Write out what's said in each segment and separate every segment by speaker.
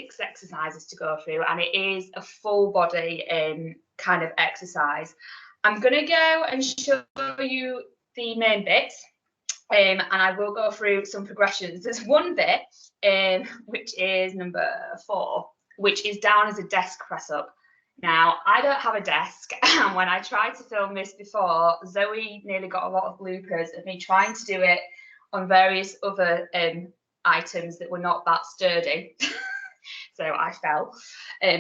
Speaker 1: 6 exercises to go through, and it is a full body kind of exercise. I'm going to go and show you the main bits, and I will go through some progressions. There's one bit, which is number 4, which is down as a desk press up. Now, I don't have a desk, and when I tried to film this before, Zoe nearly got a lot of bloopers of me trying to do it on various other items that were not that sturdy. So I fell.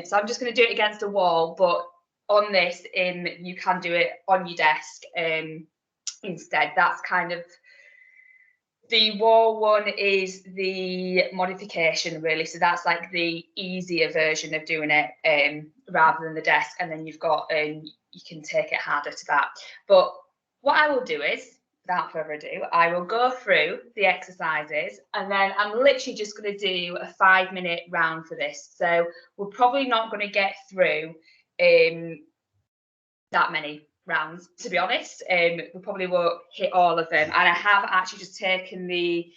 Speaker 1: So I'm just going to do it against a wall, but on this, you can do it on your desk instead. That's kind of the wall one is the modification, really. So that's like the easier version of doing it rather than the desk. And then you've got, you can take it harder to that. But what I will do is, without further ado, I will go through the exercises, and then I'm literally just going to do a 5-minute round for this. So we're probably not going to get through that many rounds, to be honest. We probably won't hit all of them, and I have actually just taken the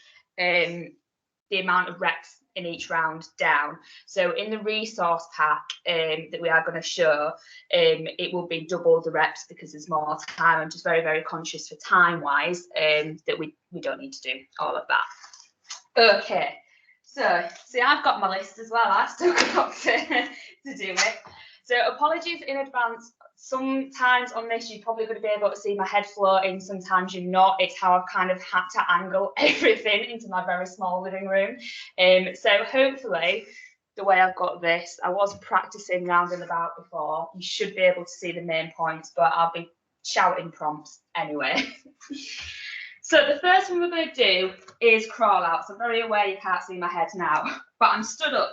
Speaker 1: amount of reps in each round down. So in the resource pack that we are going to show, it will be double the reps because there's more time. I'm just very, very conscious for time wise that we don't need to do all of that. Okay, so see, I've got my list as well. I've still got to do it. So apologies in advance. Sometimes on this, you're probably going to be able to see my head floating. Sometimes you're not. It's how I've kind of had to angle everything into my very small living room. So hopefully, the way I've got this, I was practicing round and about before. You should be able to see the main points, but I'll be shouting prompts anyway. So the first one we're going to do is crawl out. So I'm very aware you can't see my head now, but I'm stood up.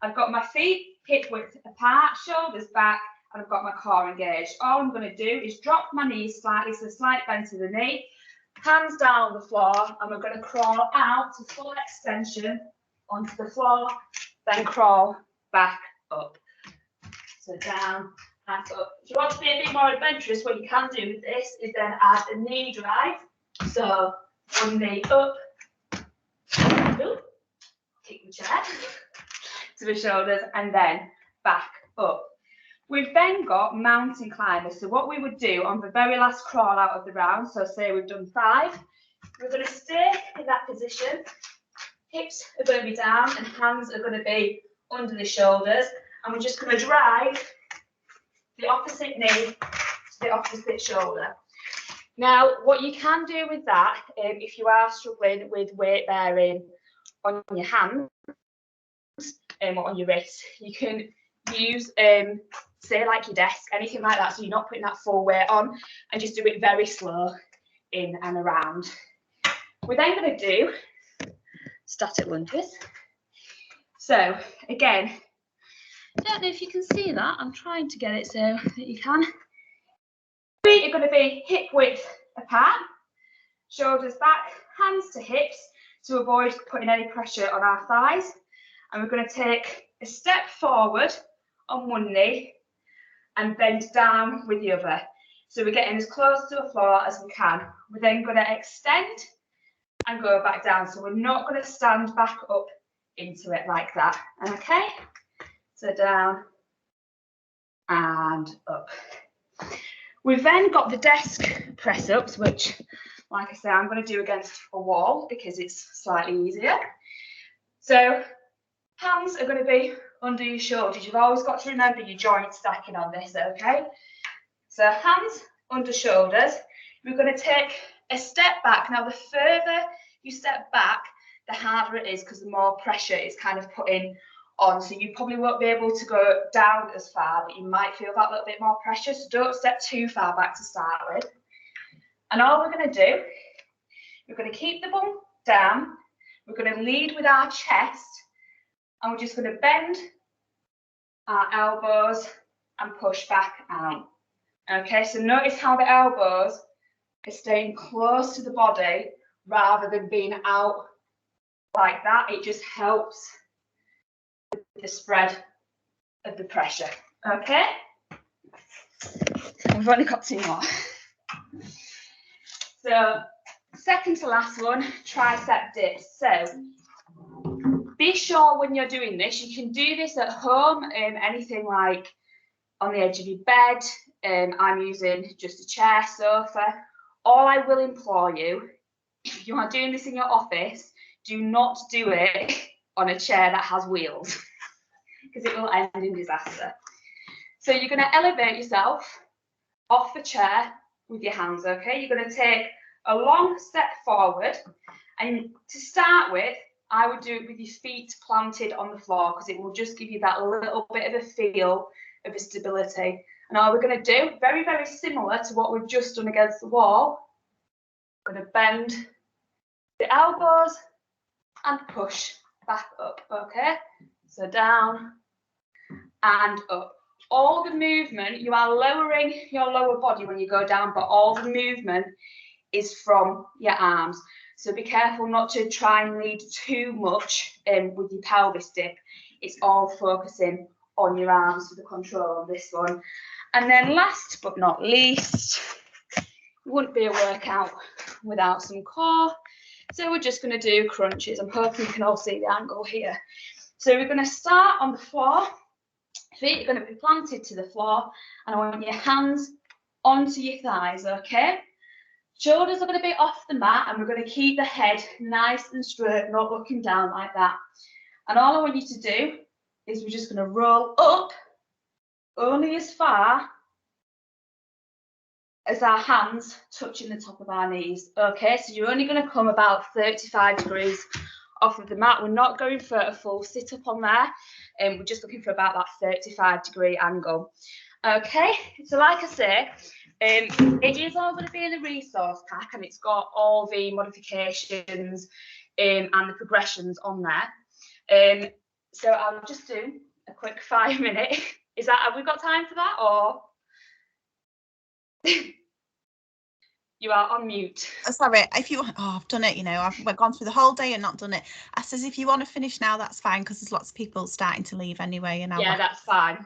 Speaker 1: I've got my feet hip width apart, shoulders back, and I've got my core engaged. All I'm going to do is drop my knees slightly, so slight bend to the knee, hands down on the floor, and we're going to crawl out to full extension onto the floor, then crawl back up. So down and up. If you want to be a bit more adventurous, what you can do with this is then add a knee drive. So one knee up, kick the chair to the shoulders, and then back up. We've then got mountain climbers. So what we would do on the very last crawl out of the round, so say we've done 5, we're going to stay in that position. Hips are going to be down and hands are going to be under the shoulders. And we're just going to drive the opposite knee to the opposite shoulder. Now, what you can do with that, if you are struggling with weight bearing on your hands or on your wrists, you can use say like your desk, anything like that, so you're not putting that full weight on, and just do it very slow in and around. We're then going to do static lunges. So again, I don't know if you can see that. I'm trying to get it so that you can. Feet are going to be hip width apart, shoulders back, hands to hips to avoid putting any pressure on our thighs. And we're going to take a step forward on one knee and bend down with the other. So we're getting as close to the floor as we can. We're then going to extend and go back down. So we're not going to stand back up into it like that. Okay? So down and up. We've then got the desk press ups, which, like I say, I'm going to do against a wall because it's slightly easier. So hands are going to be under your shoulders. You've always got to remember your joint stacking on this, okay? So hands under shoulders. We're going to take a step back. Now, the further you step back, the harder it is because the more pressure is kind of putting on. So you probably won't be able to go down as far, but you might feel that little bit more pressure. So don't step too far back to start with. And all we're going to do, we're going to keep the bum down. We're going to lead with our chest. And we're just going to bend our elbows and push back out. Okay, so notice how the elbows are staying close to the body rather than being out like that. It just helps with the spread of the pressure. Okay, we've only got 2 more. So second to last one, tricep dips. So be sure when you're doing this, you can do this at home, anything like on the edge of your bed. I'm using just a chair, sofa. All I will implore you, if you are doing this in your office, do not do it on a chair that has wheels, because it will end in disaster. So you're going to elevate yourself off the chair with your hands, okay? You're going to take a long step forward, and to start with, I would do it with your feet planted on the floor, because it will just give you that little bit of a feel of a stability. And all we're going to do, very, very similar to what we've just done against the wall, we're going to bend the elbows and push back up, okay? So down and up. All the movement, you are lowering your lower body when you go down, but all the movement is from your arms. So be careful not to try and lead too much with your pelvis dip. It's all focusing on your arms for the control on this one. And then last but not least, it wouldn't be a workout without some core. So we're just going to do crunches. I'm hoping you can all see the angle here. So we're going to start on the floor. Feet are going to be planted to the floor, and I want your hands onto your thighs, okay? Shoulders are going to be off the mat, and we're going to keep the head nice and straight, not looking down like that. And all I want you to do is we're just going to roll up only as far as our hands touching the top of our knees, okay? So you're only going to come about 35 degrees off of the mat. We're not going for a full sit-up on there, and we're just looking for about that 35-degree angle. Okay, so like I say, it is all going to be in the resource pack, and it's got all the modifications and the progressions on there. So I'll just do a quick 5-minute. Have we got time for that, or? You are on mute.
Speaker 2: Sorry, if you I've done it, you know, I've gone through the whole day and not done it. I says, if you want to finish now, that's fine, because there's lots of people starting to leave anyway. And
Speaker 1: yeah, that's fine.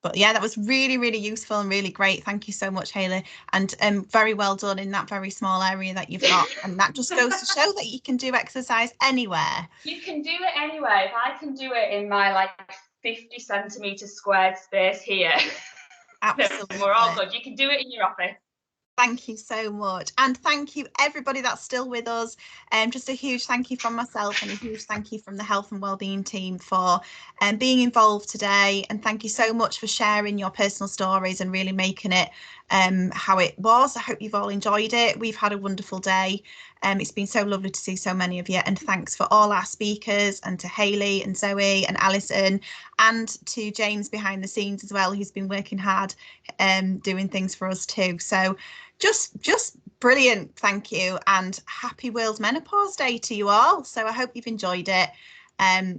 Speaker 2: But yeah, that was really, really useful and really great. Thank you so much, Hayley. And very well done in that very small area that you've got. And that just goes to show that you can do exercise anywhere.
Speaker 1: You can do it anywhere. If I can do it in my like 50 centimetre squared space here,
Speaker 2: absolutely,
Speaker 1: we're all good. You can do it in your office.
Speaker 2: Thank you so much. And thank you everybody that's still with us. Just a huge thank you from myself, and a huge thank you from the health and wellbeing team for being involved today. And thank you so much for sharing your personal stories and really making it how it was. I hope you've all enjoyed it. We've had a wonderful day. It's been so lovely to see so many of you, and thanks for all our speakers, and to Hayley and Zoe and Alison, and to James behind the scenes as well, who's been working hard doing things for us too. So just brilliant. Thank you, and happy World Menopause Day to you all. So I hope you've enjoyed it.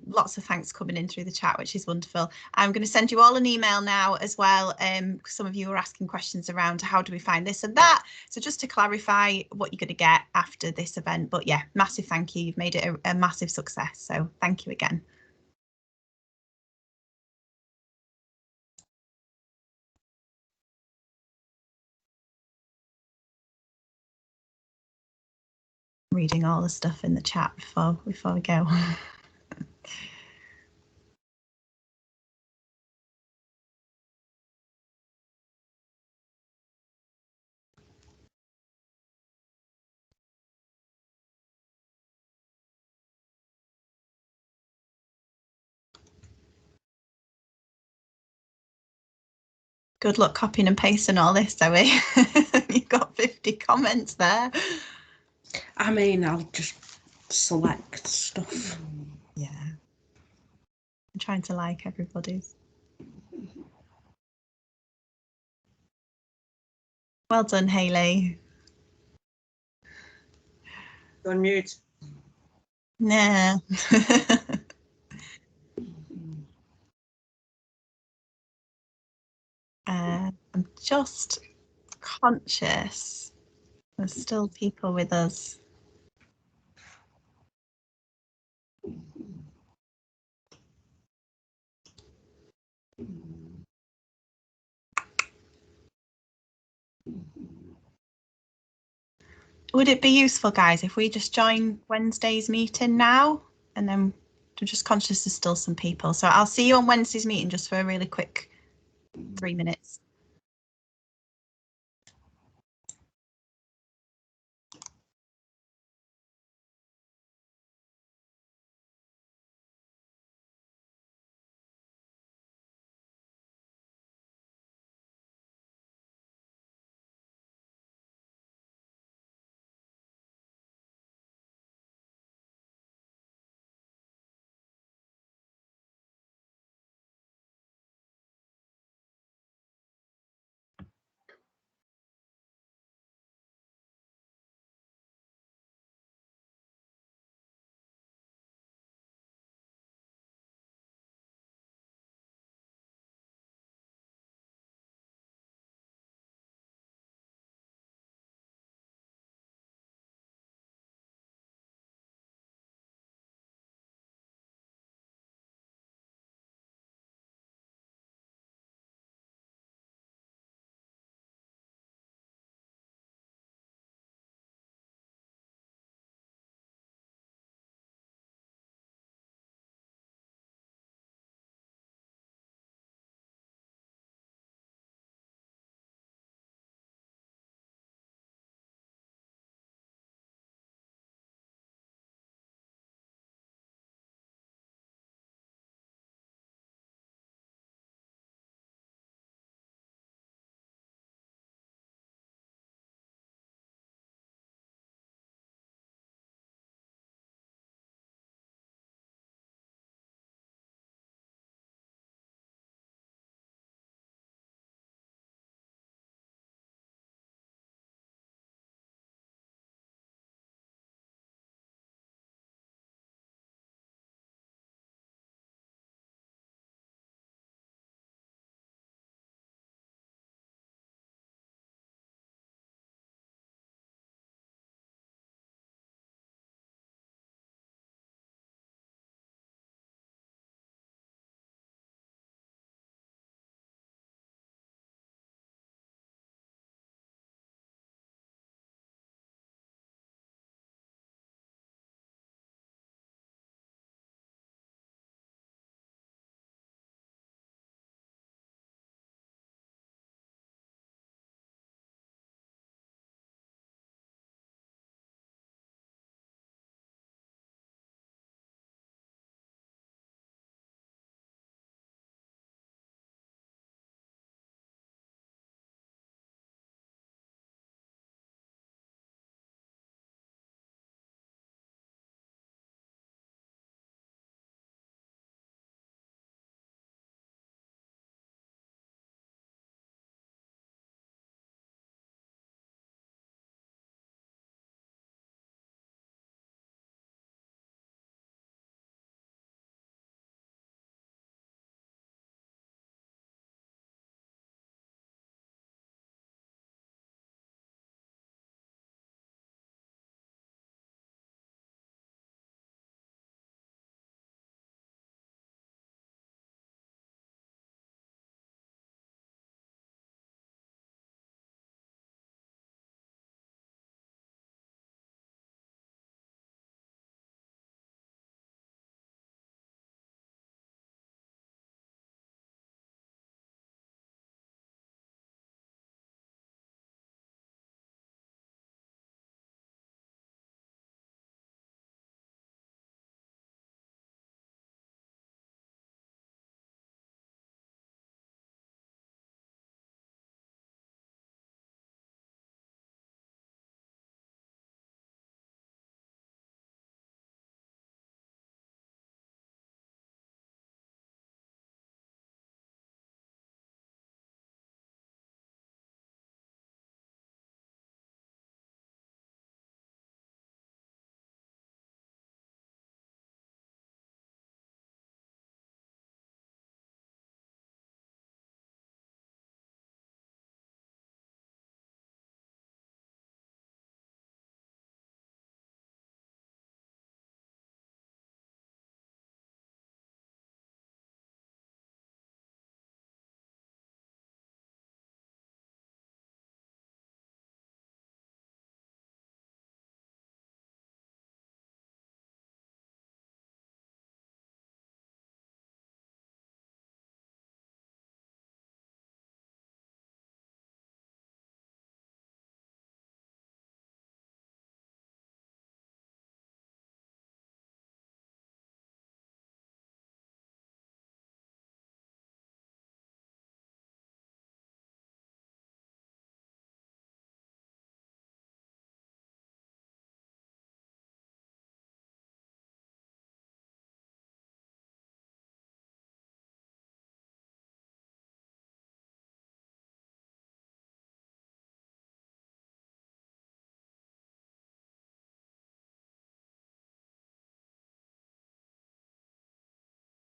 Speaker 2: Lots of thanks coming in through the chat, which is wonderful. I'm going to send you all an email now as well. Some of you are asking questions around how do we find this and that. So just to clarify what you're going to get after this event. But yeah, massive thank you. You've made it a massive success. So thank you again. Reading all the stuff in the chat before we go. Good luck copying and pasting all this, Zoe. You've got 50 comments there.
Speaker 3: I mean, I'll just select stuff.
Speaker 2: Yeah. I'm trying to like everybody's. Well done, Hayley.
Speaker 4: Unmute.
Speaker 2: Nah. I'm just conscious there's still people with us. Would it be useful, guys, if we just join Wednesday's meeting now and then I'm just conscious there's still some people. So I'll see you on Wednesday's meeting just for a really quick 3 minutes.